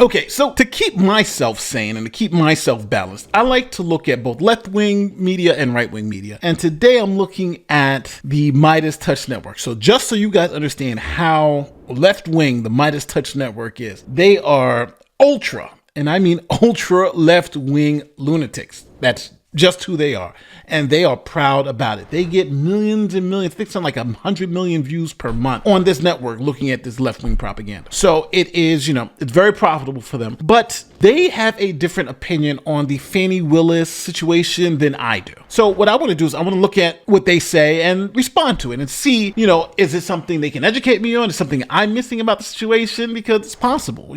Okay, so to keep myself sane and to keep myself balanced, I like to look at both left-wing media and right-wing media. And today I'm looking at the Midas Touch Network. So just so you guys understand how left-wing the Midas Touch Network is, they are ultra, and I mean ultra left-wing lunatics. That's just who they are. And they are proud about it. They get millions and millions, I think something like 100 million views per month on this network looking at this left-wing propaganda. So it is, it's very profitable for them. But they have a different opinion on the Fani Willis situation than I do. So what I want to do is I want to look at what they say and respond to it and see, is it something they can educate me on? Is it something I'm missing about the situation? Because it's possible.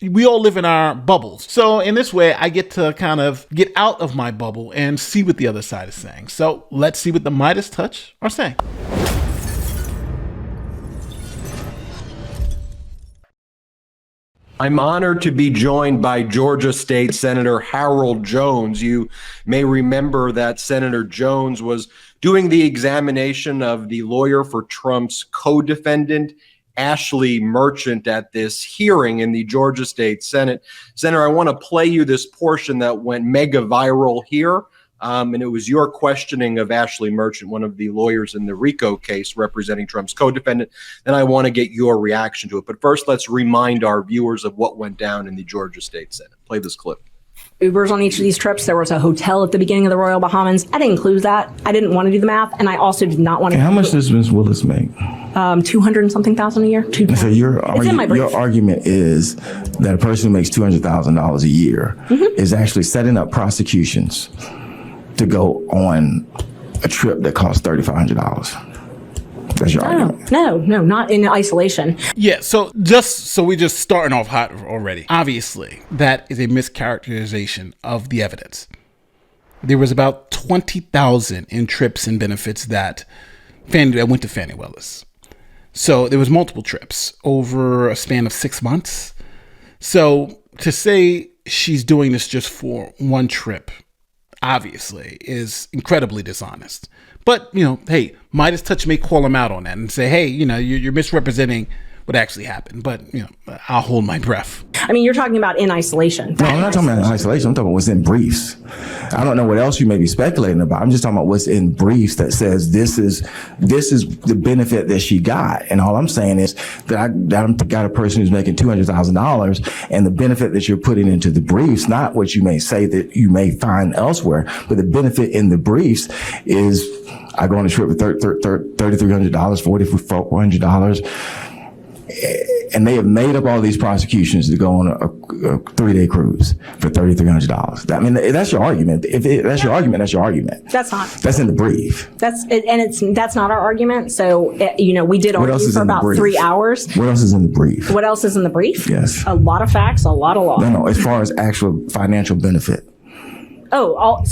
We all live in our bubbles. So in this way, I get to kind of get out of my bubble and see what the other side is saying. So let's see what the Midas Touch are saying. I'm honored to be joined by Georgia State Senator Harold Jones. You may remember that Senator Jones was doing the examination of the lawyer for Trump's co-defendant, Ashley Merchant, at this hearing in the Georgia State Senate. Senator, I want to play you this portion that went mega viral here. And it was your questioning of Ashley Merchant, one of the lawyers in the RICO case representing Trump's co-defendant. And I want to get your reaction to it. But first, let's remind our viewers of what went down in the Georgia State Senate. Play this clip. Ubers on each of these trips. There was a hotel at the beginning of the Royal Bahamas. I didn't include that. I didn't want to do the math, and I also did not want to. How much does Ms. Willis make? 200 and something thousand a year. So your argument is that a person who makes $200,000 a year is actually setting up prosecutions to go on a trip that costs $3,500. That's your argument. No, not in isolation. Yeah, so we just starting off hot already. Obviously, that is a mischaracterization of the evidence. There was about 20,000 in trips and benefits that went to Fani Willis. So there was multiple trips over a span of 6 months. So to say she's doing this just for one trip, obviously, is incredibly dishonest. But, hey, Midas Touch may call him out on that and say, hey, you're misrepresenting what actually happened. But, I'll hold my breath. I mean, you're talking about in isolation. No, I'm not talking about in isolation. I'm talking about what's in briefs. I don't know what else you may be speculating about. I'm just talking about what's in briefs that says this is the benefit that she got. And all I'm saying is that I got a person who's making $200,000, and the benefit that you're putting into the briefs, not what you may say that you may find elsewhere, but the benefit in the briefs is I go on a trip with $3,300, $4,400. And they have made up all these prosecutions to go on a 3-day cruise for $3,300. I mean, that's your argument. That's your argument, that's your argument. That's not. That's in the brief. That's not our argument. So, we did argue for about 3 hours. What else is in the brief? What else is in the brief? Yes. A lot of facts, a lot of law. No, as far as actual financial benefit. So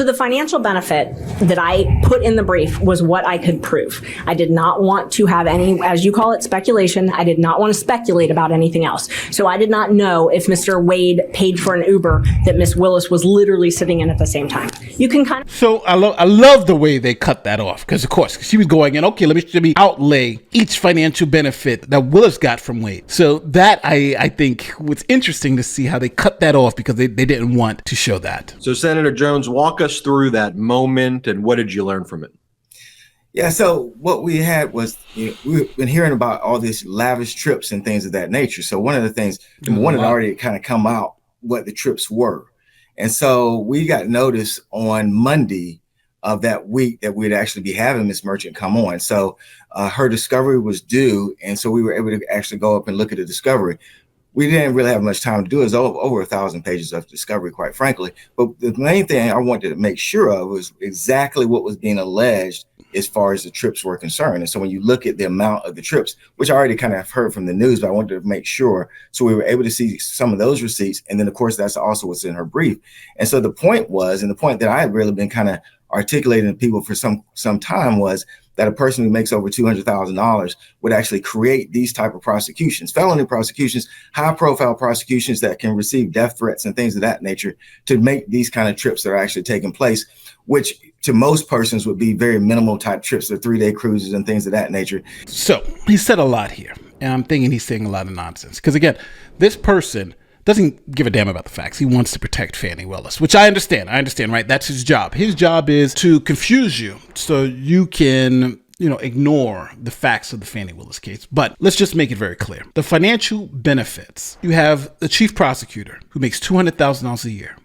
the financial benefit that I put in the brief was what I could prove. I did not want to have any, as you call it, speculation. I did not want to speculate about anything else. So I did not know if Mr. Wade paid for an Uber that Miss Willis was literally sitting in at the same time. You can kind of. So I love the way they cut that off, because of course she was going in, okay, let me outlay each financial benefit that Willis got from Wade. So that I think was interesting to see how they cut that off, because they didn't want to show that. So Senator Jones, walk us through that moment and what did you learn from it? Yeah, so what we had was, we've been hearing about all these lavish trips and things of that nature. So one of the things, one had already kind of come out what the trips were. And so we got notice on Monday of that week that we'd actually be having Ms. Merchant come on. So her discovery was due. And so we were able to actually go up and look at the discovery. We didn't really have much time to do it. It was over 1,000 pages of discovery, quite frankly. But the main thing I wanted to make sure of was exactly what was being alleged as far as the trips were concerned. And so when you look at the amount of the trips, which I already kind of heard from the news, but I wanted to make sure. So we were able to see some of those receipts. And then, of course, that's also what's in her brief. And so the point was, and the point that I had really been kind of articulating to people for some time was that a person who makes over $200,000 would actually create these type of prosecutions, felony prosecutions, high profile prosecutions that can receive death threats and things of that nature to make these kind of trips that are actually taking place, which to most persons would be very minimal type trips, or 3-day cruises and things of that nature. So he said a lot here. And I'm thinking he's saying a lot of nonsense. Because again, this person doesn't give a damn about the facts. He wants to protect Fani Willis, which I understand, right? That's his job. His job is to confuse you so you can, ignore the facts of the Fani Willis case. But let's just make it very clear. The financial benefits. You have the chief prosecutor who makes $200,000 a year,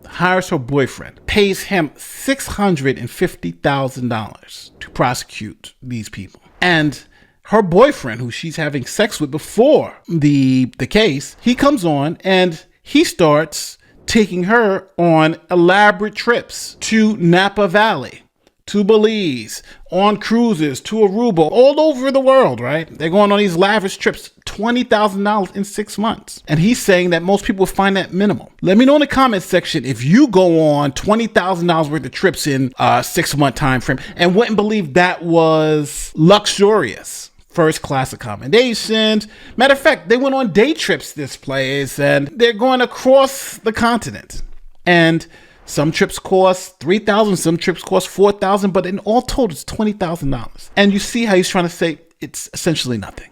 hires her boyfriend, pays him $650,000 to prosecute these people. And her boyfriend, who she's having sex with before the case, he comes on and he starts taking her on elaborate trips to Napa Valley, to Belize, on cruises, to Aruba, all over the world, right? They're going on these lavish trips, $20,000 in 6 months. And he's saying that most people find that minimal. Let me know in the comments section if you go on $20,000 worth of trips in a 6-month time frame and wouldn't believe that was luxurious. First class accommodations. Matter of fact, they went on day trips this place and they're going across the continent. And some trips cost $3,000, some trips cost $4,000, but in all total, it's $20,000. And you see how he's trying to say it's essentially nothing.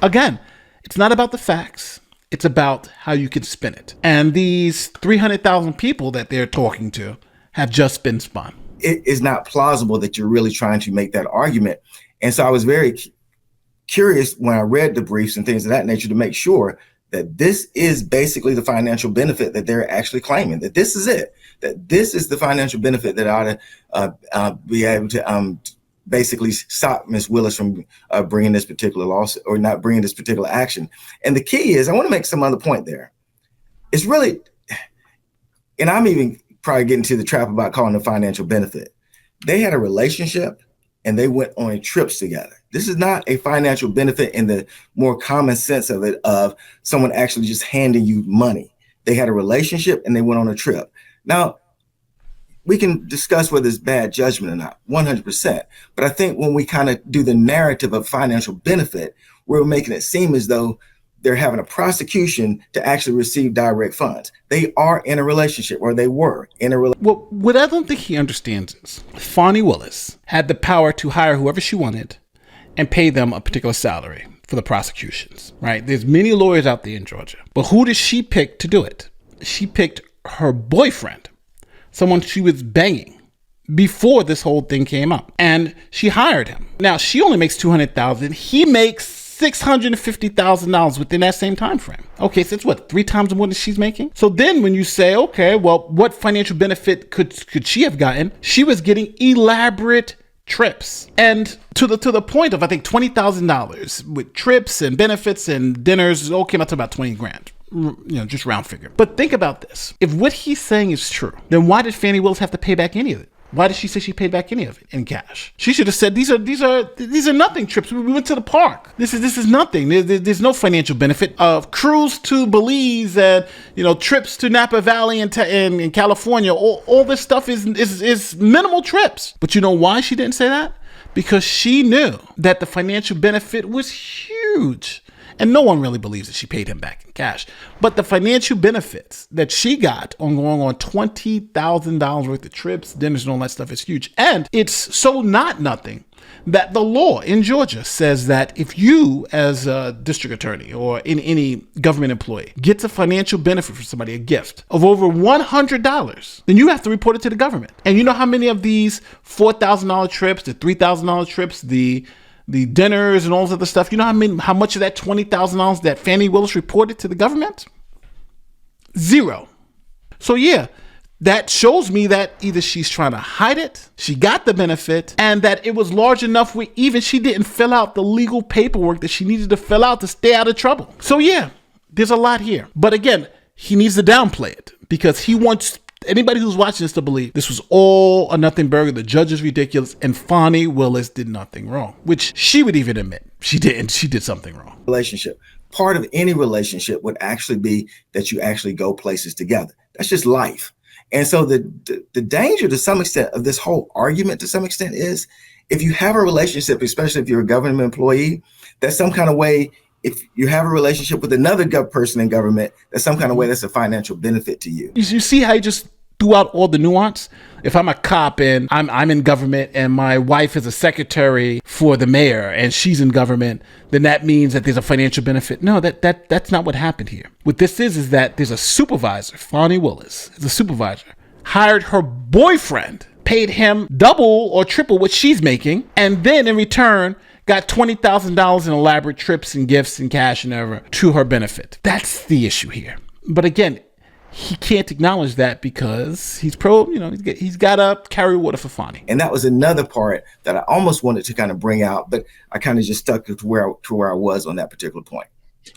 Again, it's not about the facts. It's about how you can spin it. And these 300,000 people that they're talking to have just been spun. It is not plausible that you're really trying to make that argument. And so I was very curious when I read the briefs and things of that nature to make sure that this is basically the financial benefit that they're actually claiming, that this is it, that this is the financial benefit that ought to be able to basically stop Ms. Willis from bringing this particular lawsuit or not bringing this particular action. And the key is, I want to make some other point there. It's really, and I'm even probably getting to the trap about calling the financial benefit. They had a relationship and they went on trips together. This is not a financial benefit in the more common sense of it, of someone actually just handing you money. They had a relationship and they went on a trip. Now, we can discuss whether it's bad judgment or not, 100%. But I think when we kind of do the narrative of financial benefit, we're making it seem as though they're having a prosecution to actually receive direct funds. They are in a relationship, or they were in a relationship. Well, what I don't think he understands is Fani Willis had the power to hire whoever she wanted and pay them a particular salary for the prosecutions, right? There's many lawyers out there in Georgia. But who did she pick to do it? She picked her boyfriend, someone she was banging before this whole thing came up. And she hired him. Now, she only makes $200,000. He makes $650,000 within that same time frame. Okay, so it's what, 3 times more than she's making? So then when you say, okay, well, what financial benefit could she have gotten? She was getting elaborate trips. And to the point of, I think, $20,000 with trips and benefits and dinners, all came out to about 20 grand. Just round figure. But think about this. If what he's saying is true, then why did Fani Willis have to pay back any of it? Why did she say she paid back any of it in cash? She should have said, these are nothing trips. We went to the park. This is nothing. There's no financial benefit of cruise to Belize and trips to Napa Valley in California. All this stuff is minimal trips. But you know why she didn't say that? Because she knew that the financial benefit was huge. And no one really believes that she paid him back in cash. But the financial benefits that she got on going on $20,000 worth of trips, dinners, and all that stuff is huge. And it's so not nothing that the law in Georgia says that if you, as a district attorney or in any government employee, gets a financial benefit for somebody, a gift of over $100, then you have to report it to the government. And you know how many of these $4,000 trips, the $3,000 trips, the dinners and all this other stuff, you know how much of that $20,000 that Fani Willis reported to the government? 0. So yeah, that shows me that either she's trying to hide it, she got the benefit, and that it was large enough where even she didn't fill out the legal paperwork that she needed to fill out to stay out of trouble. So yeah, there's a lot here. But again, he needs to downplay it because he wants anybody who's watching this to believe this was all a nothing burger. The judge is ridiculous, and Fani Willis did nothing wrong, which she would even admit she didn't. She did something wrong. Relationship. Part of any relationship would actually be that you actually go places together. That's just life. And so the danger to some extent of this whole argument to some extent is if you have a relationship, especially if you're a government employee, that's some kind of way. If you have a relationship with another person in government, that's some kind of way that's a financial benefit to you. You see how he just throughout all the nuance. If I'm a cop and I'm in government and my wife is a secretary for the mayor and she's in government, then that means that there's a financial benefit. No, that's not what happened here. What this is that there's a supervisor, Fani Willis, is a supervisor, hired her boyfriend, paid him double or triple what she's making, and then in return got $20,000 in elaborate trips and gifts and cash and everything to her benefit. That's the issue here. But again, he can't acknowledge that because he's he's got to carry water for Fani. And that was another part that I almost wanted to kind of bring out, but I kind of just stuck to where I was on that particular point.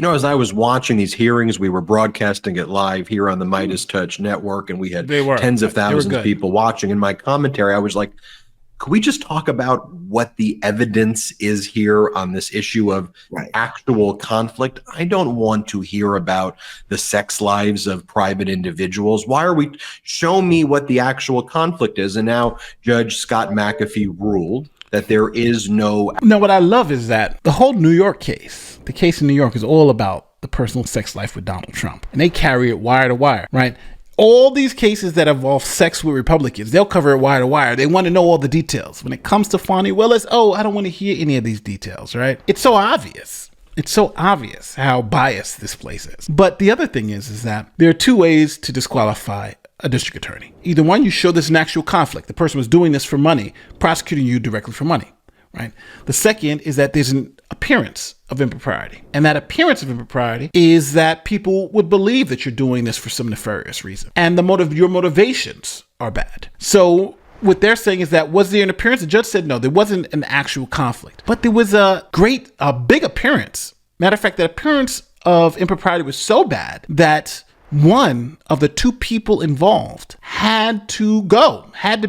As I was watching these hearings, we were broadcasting it live here on the Midas Touch Network, and we had tens of thousands of people watching. In my commentary, I was like, could we just talk about what the evidence is here on this issue of actual conflict? I don't want to hear about the sex lives of private individuals. Show me what the actual conflict is. And now Judge Scott McAfee ruled that there is no. Now, what I love is that the whole New York case, the case in New York, is all about the personal sex life with Donald Trump. And they carry it wire to wire, right? All these cases that involve sex with Republicans, they'll cover it wire to wire. They want to know all the details. When it comes to Fani Willis, I don't want to hear any of these details, right? It's so obvious. It's so obvious how biased this place is. But the other thing is that there are two ways to disqualify a district attorney. Either one, you show there's an actual conflict. The person was doing this for money, prosecuting you directly for money, right? The second is that there's an appearance of impropriety. And that appearance of impropriety is that people would believe that you're doing this for some nefarious reason. And your motivations are bad. So what they're saying is that, was there an appearance? The judge said no, there wasn't an actual conflict. But there was a big appearance. Matter of fact, that appearance of impropriety was so bad that one of the two people involved had to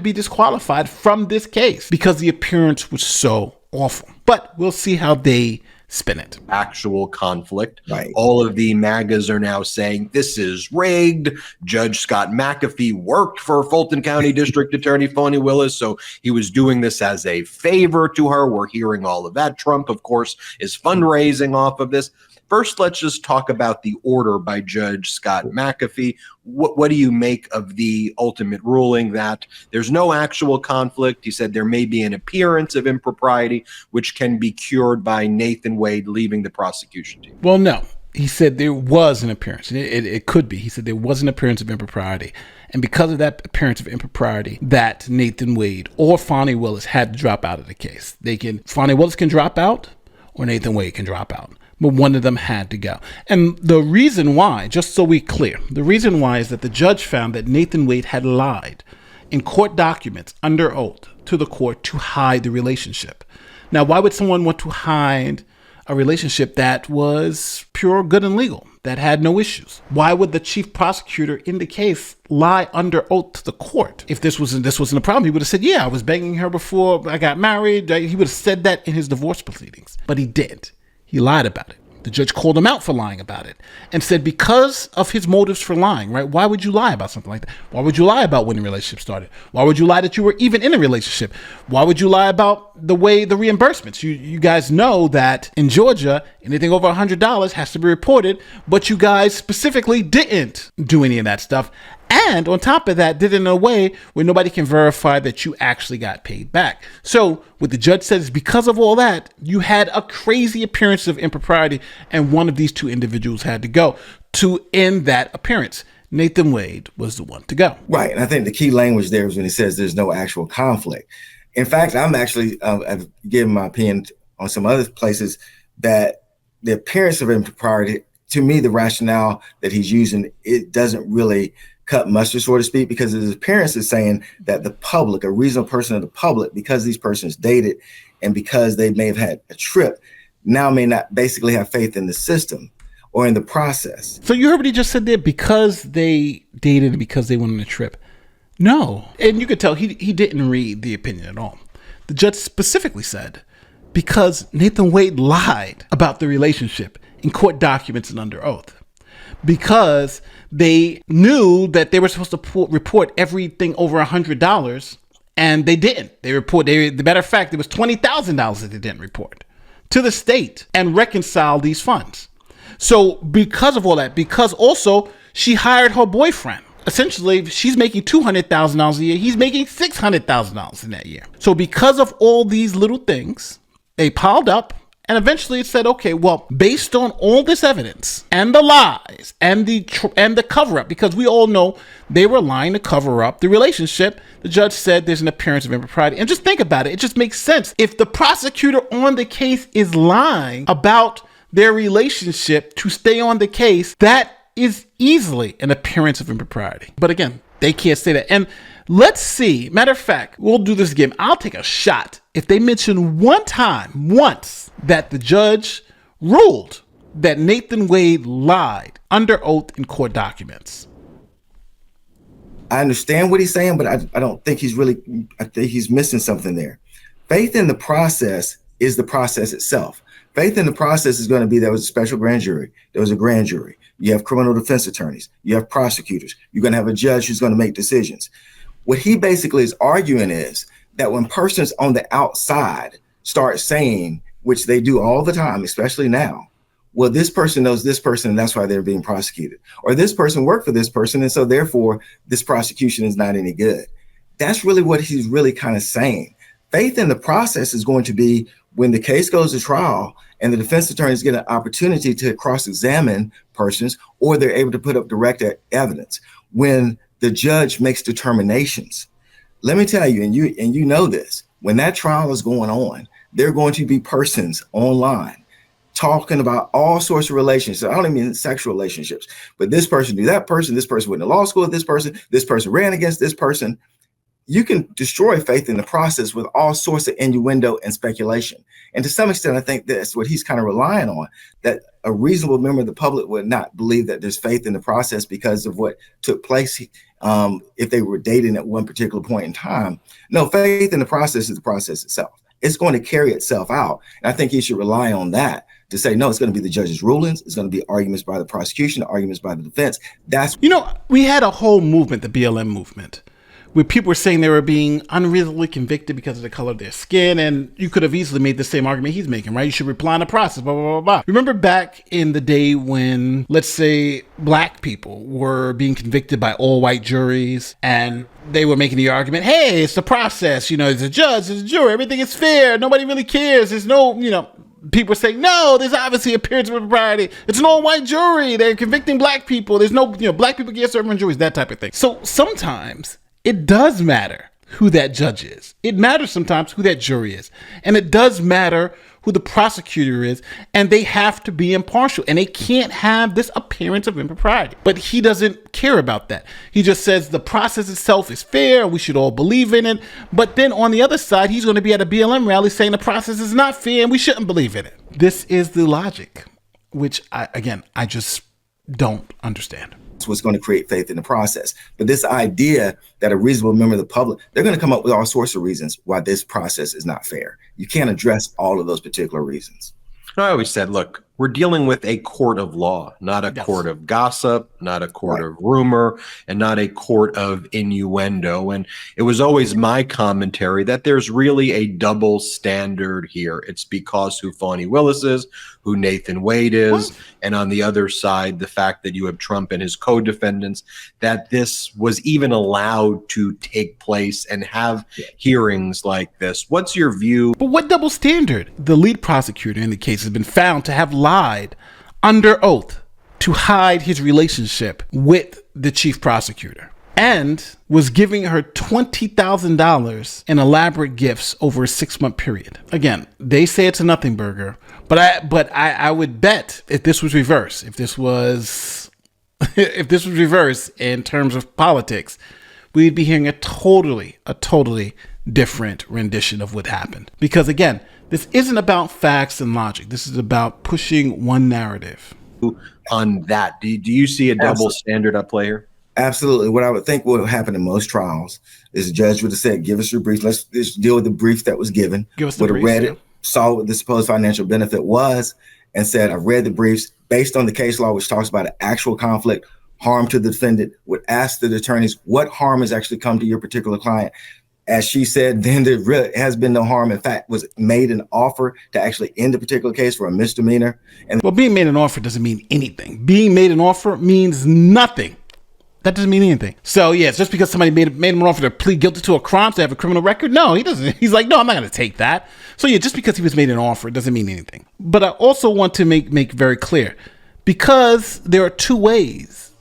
be disqualified from this case because the appearance was so awful. But we'll see how they spin it. Actual conflict. Right. All of the MAGAs are now saying this is rigged. Judge Scott McAfee worked for Fulton County District Attorney Fani Willis, so he was doing this as a favor to her. We're hearing all of that. Trump, of course, is fundraising off of this. First, let's just talk about the order by Judge Scott McAfee. What do you make of the ultimate ruling that there's no actual conflict? He said there may be an appearance of impropriety, which can be cured by Nathan Wade leaving the prosecution team. Well, no. He said there was an appearance. It could be. He said there was an appearance of impropriety. And because of that appearance of impropriety, that Nathan Wade or Fani Willis had to drop out of the case. Fani Willis can drop out or Nathan Wade can drop out. But one of them had to go. And the reason why, just so we're clear, the reason why is that the judge found that Nathan Wade had lied in court documents under oath to the court to hide the relationship. Now, why would someone want to hide a relationship that was pure, good, and legal, that had no issues? Why would the chief prosecutor in the case lie under oath to the court? If this wasn't a problem, he would have said, yeah, I was banging her before I got married. He would have said that in his divorce proceedings, but he didn't. He lied about it. The judge called him out for lying about it and said because of his motives for lying, right? Why would you lie about something like that? Why would you lie about when the relationship started? Why would you lie that you were even in a relationship? Why would you lie about the reimbursements? You guys know that in Georgia, anything over $100 has to be reported, but you guys specifically didn't do any of that stuff. And on top of that, did it in a way where nobody can verify that you actually got paid back. So what the judge said is because of all that, you had a crazy appearance of impropriety, and one of these two individuals had to go to end that appearance. Nathan Wade was the one to go. Right. And I think the key language there is when he says there's no actual conflict. In fact, I'm actually I've given my opinion on some other places that the appearance of impropriety, to me, the rationale that he's using, it doesn't really cut mustard, so to speak, because his appearance is saying that the public, a reasonable person of the public, because these persons dated and because they may have had a trip, now may not basically have faith in the system or in the process. So you heard what he just said there, because they dated and because they went on a trip. No. And you could tell he didn't read the opinion at all. The judge specifically said, because Nathan Wade lied about the relationship in court documents and under oath. Because they knew that they were supposed to report everything over $100, and they didn't. The matter of fact, it was $20,000 that they didn't report to the state and reconcile these funds. So because of all that, because also she hired her boyfriend, essentially, she's making $200,000 a year. He's making $600,000 in that year. So because of all these little things, they piled up. And eventually it said, okay, well, based on all this evidence and the lies and the cover-up, because we all know they were lying to cover up the relationship, the judge said there's an appearance of impropriety. And just think about it. It just makes sense. If the prosecutor on the case is lying about their relationship to stay on the case, that is easily an appearance of impropriety. But again, they can't say that. And let's see. Matter of fact, we'll do this again. I'll take a shot if they mention once, that the judge ruled that Nathan Wade lied under oath in court documents. I understand what he's saying, but I don't think I think he's missing something there. Faith in the process is the process itself. Faith in the process is going to be, there was a special grand jury. There was a grand jury. You have criminal defense attorneys. You have prosecutors. You're going to have a judge who's going to make decisions. What he basically is arguing is that when persons on the outside start saying, which they do all the time, especially now, well, this person knows this person, and that's why they're being prosecuted. Or this person worked for this person, and so therefore this prosecution is not any good. That's really what he's really kind of saying. Faith in the process is going to be when the case goes to trial and the defense attorneys get an opportunity to cross-examine persons, or they're able to put up direct evidence. When the judge makes determinations, let me tell you, and you know this, when that trial is going on, there are going to be persons online talking about all sorts of relationships. I don't even mean sexual relationships, but this person knew that person, this person went to law school with this person ran against this person. You can destroy faith in the process with all sorts of innuendo and speculation. And to some extent, I think that's what he's kind of relying on, that a reasonable member of the public would not believe that there's faith in the process because of what took place if they were dating at one particular point in time. No, faith in the process is the process itself. It's going to carry itself out. And I think he should rely on that to say, no, it's going to be the judge's rulings. It's going to be arguments by the prosecution, arguments by the defense. We had a whole movement, the BLM movement, where people were saying they were being unreasonably convicted because of the color of their skin. And you could have easily made the same argument he's making, right? You should reply in the process, blah, blah, blah, blah. Remember back in the day when, let's say, black people were being convicted by all white juries, and they were making the argument, hey, it's the process, there's a judge, there's a jury, everything is fair, nobody really cares, there's no, people are saying, no, there's obviously appearance of impropriety. It's an all-white jury. They're convicting black people. There's no, black people get served on juries, that type of thing. So sometimes it does matter who that judge is. It matters sometimes who that jury is. And it does matter who the prosecutor is. And they have to be impartial. And they can't have this appearance of impropriety. But he doesn't care about that. He just says the process itself is fair. We should all believe in it. But then on the other side, he's going to be at a BLM rally saying the process is not fair and we shouldn't believe in it. This is the logic, which I just don't understand. What's going to create faith in the process. But this idea that a reasonable member of the public, they're going to come up with all sorts of reasons why this process is not fair. You can't address all of those particular reasons. I always said, look, we're dealing with a court of law, not a court of gossip, not a court of rumor, and not a court of innuendo. And it was always my commentary that there's really a double standard here. It's because who Fani Willis is, who Nathan Wade is, and on the other side, the fact that you have Trump and his co-defendants, that this was even allowed to take place and have hearings like this. What's your view? But what double standard? The lead prosecutor in the case has been found to have lied under oath to hide his relationship with the chief prosecutor and was giving her $20,000 in elaborate gifts over a 6-month period. Again, they say it's a nothing burger, but I would bet if this was reversed, if this was reversed in terms of politics, we'd be hearing a totally different rendition of what happened. Because again, this isn't about facts and logic. This is about pushing one narrative. On that, do you see a double standard at play here? Absolutely. What I would think would happen in most trials is the judge would have said, give us your brief. Let's just deal with the brief that was given. Give us the brief, read it, saw what the supposed financial benefit was, and said, I've read the briefs based on the case law, which talks about an actual conflict, harm to the defendant, would ask the attorneys what harm has actually come to your particular client. As she said, then there really has been no harm. In fact, was made an offer to actually end the particular case for a misdemeanor. And well, being made an offer doesn't mean anything. Being made an offer means nothing. That doesn't mean anything. So yeah, it's just because somebody made him an offer to plead guilty to a crime to have a criminal record. No, he doesn't. He's like, no, I'm not going to take that. So yeah, just because he was made an offer, it doesn't mean anything. But I also want to make very clear, because there are two ways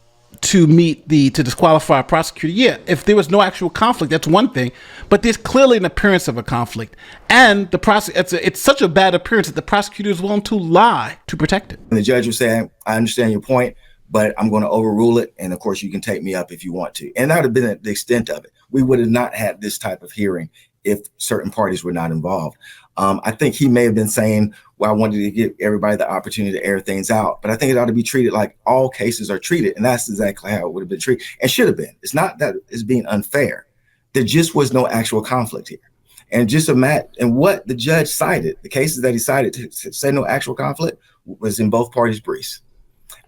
to to disqualify a prosecutor. Yeah, if there was no actual conflict, that's one thing, but there's clearly an appearance of a conflict, and it's such a bad appearance that the prosecutor is willing to lie to protect it. And the judge was saying, I understand your point, but I'm going to overrule it. And of course, you can take me up if you want to. And that would have been the extent of it. We would have not had this type of hearing if certain parties were not involved. I think he may have been saying, well, I wanted to give everybody the opportunity to air things out. But I think it ought to be treated like all cases are treated. And that's exactly how it would have been treated and should have been. It's not that it's being unfair. There just was no actual conflict here. And just imagine, and what the judge cited, the cases that he cited to say no actual conflict was in both parties' briefs.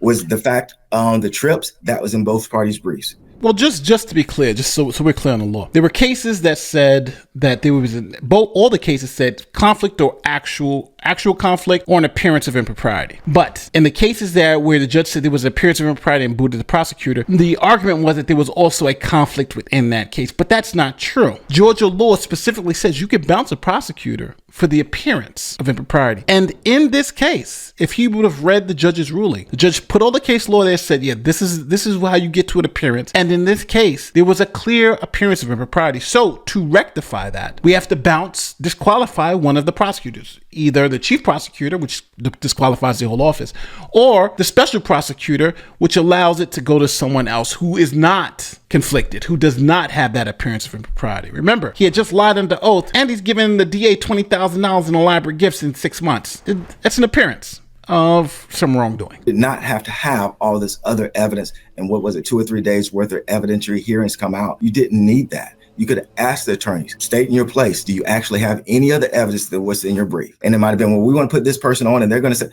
Was the fact on the trips that was in both parties' briefs. Well, just to be clear, just so we're clear on the law, there were cases that said that there was all the cases said conflict or actual conflict or an appearance of impropriety. But in the cases where the judge said there was an appearance of impropriety and booted the prosecutor, the argument was that there was also a conflict within that case. But that's not true. Georgia law specifically says you can bounce a prosecutor for the appearance of impropriety. And in this case, if he would have read the judge's ruling, the judge put all the case law there, said, yeah, this is how you get to an appearance. And in this case, there was a clear appearance of impropriety. So to rectify that, we have to disqualify one of the prosecutors, either the chief prosecutor, which disqualifies the whole office, or the special prosecutor, which allows it to go to someone else who is not conflicted, who does not have that appearance of impropriety. Remember, he had just lied under oath, and he's given the DA $20,000 in elaborate gifts in 6 months. That's an appearance of some wrongdoing. Did not have to have all this other evidence. And what was it, 2 or 3 days worth of evidentiary hearings come out? You didn't need that. You could have asked the attorneys, state in your place, do you actually have any other evidence than what's in your brief? And it might have been, well, we want to put this person on, and they're going to say,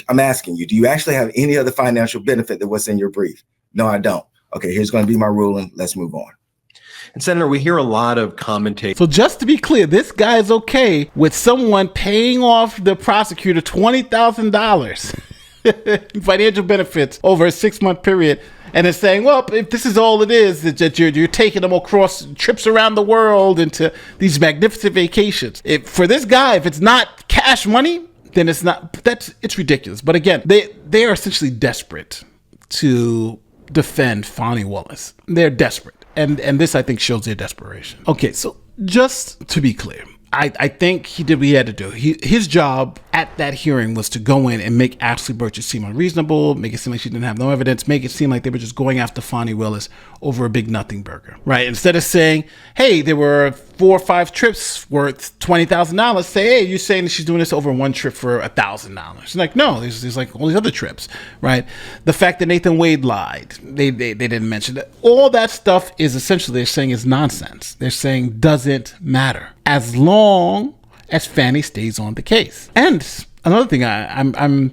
I'm asking you, do you actually have any other financial benefit than what's in your brief? No, I don't. Okay, here's going to be my ruling. Let's move on. And Senator, we hear a lot of commentators. So just to be clear, this guy is okay with someone paying off the prosecutor $20,000 in financial benefits over a 6-month period. And it's saying, well, if this is all it is, that you're taking them across trips around the world into these magnificent vacations. For this guy, if it's not cash money, then it's not. It's ridiculous. But again, they are essentially desperate to defend Fani Willis. They're desperate. And this, I think, shows their desperation. Okay, so just to be clear, I think he did what he had to do. His job at that hearing was to go in and make Ashley Burgess seem unreasonable, make it seem like she didn't have no evidence, make it seem like they were just going after Fani Willis over a big nothing burger, right? Instead of saying, hey, there were 4 or 5 trips worth $20,000, say, hey, you're saying that she's doing this over one trip for $1,000. Like, no, there's like all these other trips, right? The fact that Nathan Wade lied, they didn't mention that. All that stuff is essentially, they're saying is nonsense. They're saying doesn't matter as long as Fani stays on the case. And another thing,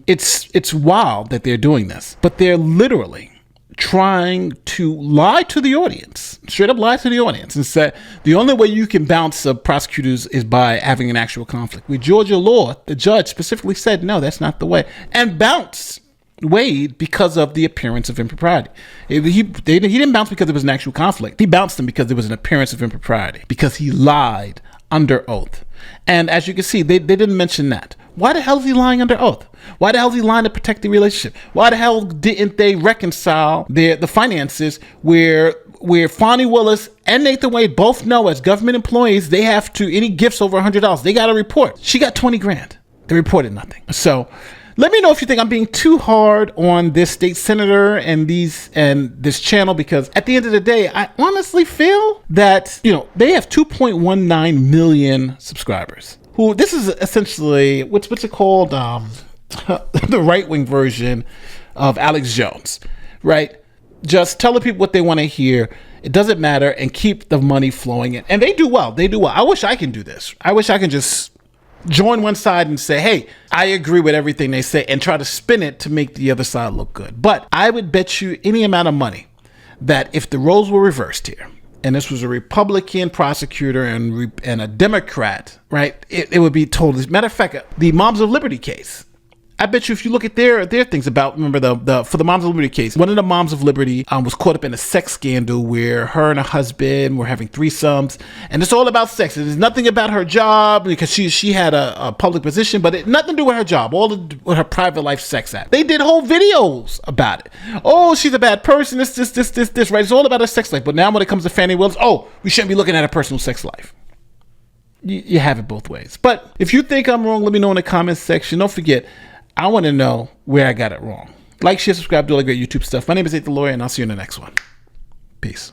it's wild that they're doing this, but they're literally trying to lie to the audience, straight up lie to the audience, and say the only way you can bounce prosecutors is by having an actual conflict. With Georgia law, the judge specifically said, no, that's not the way, and bounced Wade because of the appearance of impropriety. He didn't bounce because there was an actual conflict. He bounced him because there was an appearance of impropriety, because he lied under oath. And as you can see, they didn't mention that. Why the hell is he lying under oath? Why the hell is he lying to protect the relationship? Why the hell didn't they reconcile the finances where Fani Willis and Nathan Wade both know as government employees they have to, any gifts over $100, they got to report. She got $20,000. They reported nothing. So let me know if you think I'm being too hard on this state senator and this channel, because at the end of the day, I honestly feel that, they have 2.19 million subscribers. This is essentially, what's it called? The right-wing version of Alex Jones, right? Just tell the people what they want to hear. It doesn't matter, and keep the money flowing in. And they do well. I wish I can do this. I wish I can just join one side and say, hey, I agree with everything they say, and try to spin it to make the other side look good. But I would bet you any amount of money that if the roles were reversed here, and this was a Republican prosecutor and a Democrat, right, it would be totally. Matter of fact, the Moms of Liberty case, I bet you if you look at their things about, remember for the Moms of Liberty case, one of the Moms of Liberty was caught up in a sex scandal where her and her husband were having threesomes, and it's all about sex. There's nothing about her job because she had a public position, but nothing to do with her job, all with her private life sex act. They did whole videos about it. Oh, she's a bad person, this, right? It's all about her sex life. But now when it comes to Fani Willis, oh, we shouldn't be looking at her personal sex life. You have it both ways. But if you think I'm wrong, let me know in the comments section. Don't forget, I want to know where I got it wrong. Like, share, subscribe, do all the great YouTube stuff. My name is Nate the Lawyer, and I'll see you in the next one. Peace.